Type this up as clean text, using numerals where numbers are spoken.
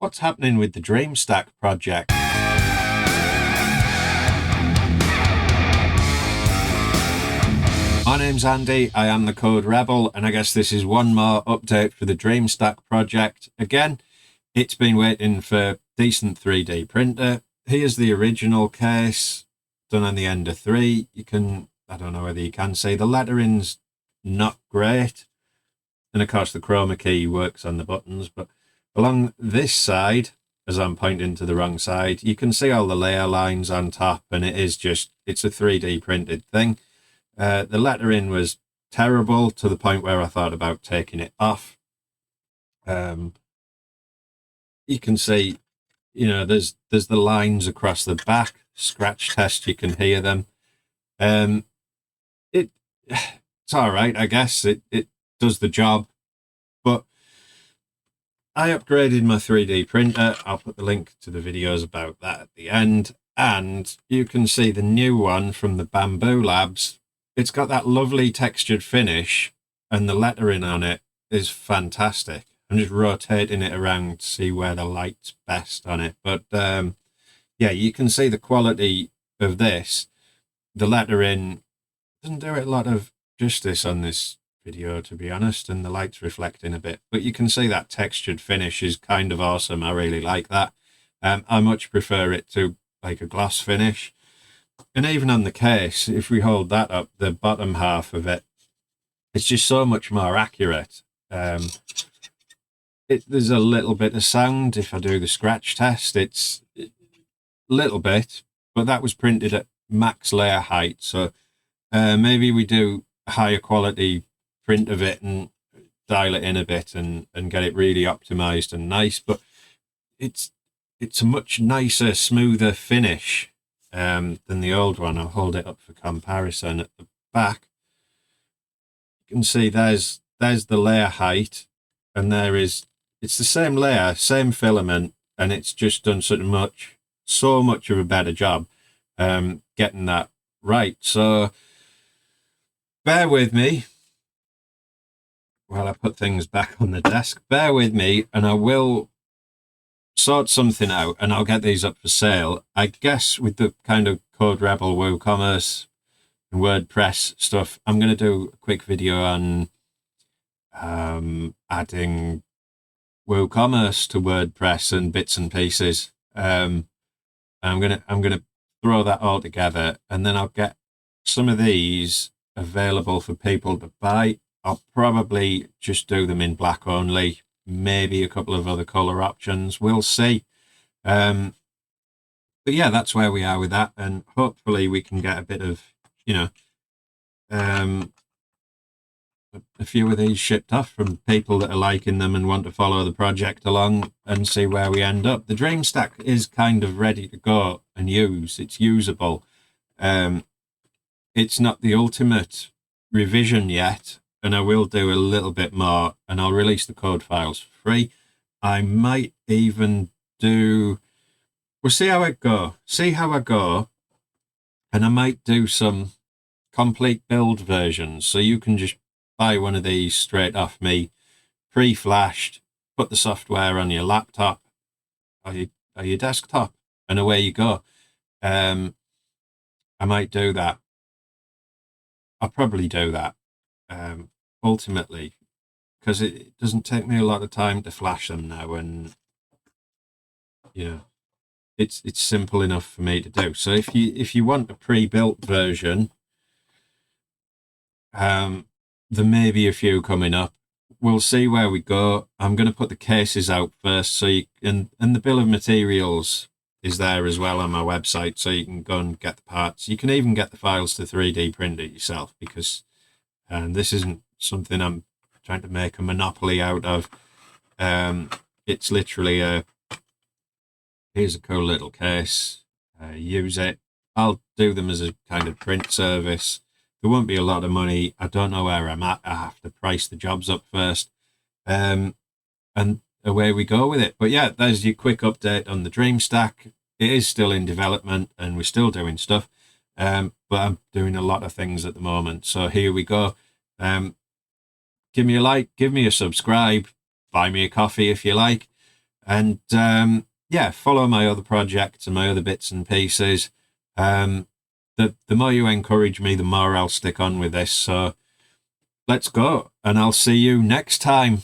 What's happening with the Dreamstack project? My name's Andy, I am the Code Rebel, and I guess this is one more update for the Dreamstack project. Again, it's been waiting for decent 3D printer. Here's the original case, done on the Ender 3. You can, I don't know whether you can see, the lettering's not great. And of course the chroma key works on the buttons, but along this side, as I'm pointing to the wrong side, you can see all the layer lines on top, and it's a 3D printed thing. The lettering was terrible to the point where I thought about taking it off. You can see, there's the lines across the back. Scratch test, you can hear them. It's all right, I guess. It does the job, but I upgraded my 3D printer. I'll put the link to the videos about that at the end, and you can see the new one from the Bambu Labs. It's got that lovely textured finish, and the lettering on it is fantastic. I'm just rotating it around to see where the light's best on it. But yeah, you can see the quality of this. The lettering doesn't do it a lot of justice on this video, to be honest, and the light's reflecting a bit. But you can see that textured finish is kind of awesome. I really like that. I much prefer it to like a gloss finish. And even on the case, if we hold that up, the bottom half of it, it's just so much more accurate. There's a little bit of sound if I do the scratch test. It's a little bit, but that was printed at max layer height. So maybe we do a higher quality print of it and dial it in a bit and get it really optimized and nice. But it's a much nicer, smoother finish than the old one. I'll hold it up for comparison. At the back, you can see there's the layer height, and it's the same layer, same filament, and it's just done so much of a better job getting that right. So bear with me while I put things back on the desk. Bear with me, and I will sort something out, and I'll get these up for sale. I guess with the kind of Code Rebel WooCommerce and WordPress stuff, I'm going to do a quick video on adding WooCommerce to WordPress and bits and pieces. I'm gonna throw that all together, and then I'll get some of these available for people to buy. I'll probably just do them in black only, maybe a couple of other color options. We'll see. But yeah, that's where we are with that, and hopefully we can get a bit of, a few of these shipped off from people that are liking them and want to follow the project along and see where we end up. The Dreamstack is kind of ready to go and use. It's usable. It's not the ultimate revision yet, and I will do a little bit more, and I'll release the code files for free. I might even we'll see how I go, and I might do some complete build versions, so you can just buy one of these straight off me, pre-flashed, put the software on your laptop or your desktop, and away you go. I might do that. I'll probably do that. Ultimately, because it doesn't take me a lot of time to flash them now, and it's simple enough for me to do. So if you want a pre-built version, there may be a few coming up. We'll see where we go. I'm going to put the cases out first, so and the bill of materials is there as well on my website, so you can go and get the parts. You can even get the files to 3D print it yourself, because this isn't something I'm trying to make a monopoly out of. It's literally here's a cool little case. Use it. I'll do them as a kind of print service. There won't be a lot of money. I don't know where I'm at. I have to price the jobs up first. And away we go with it. But yeah, there's your quick update on the Dreamstack. It is still in development, and we're still doing stuff. But I'm doing a lot of things at the moment. So here we go. Give me a like, give me a subscribe, buy me a coffee if you like. And yeah, follow my other projects and my other bits and pieces. The more you encourage me, the more I'll stick on with this. So let's go, and I'll see you next time.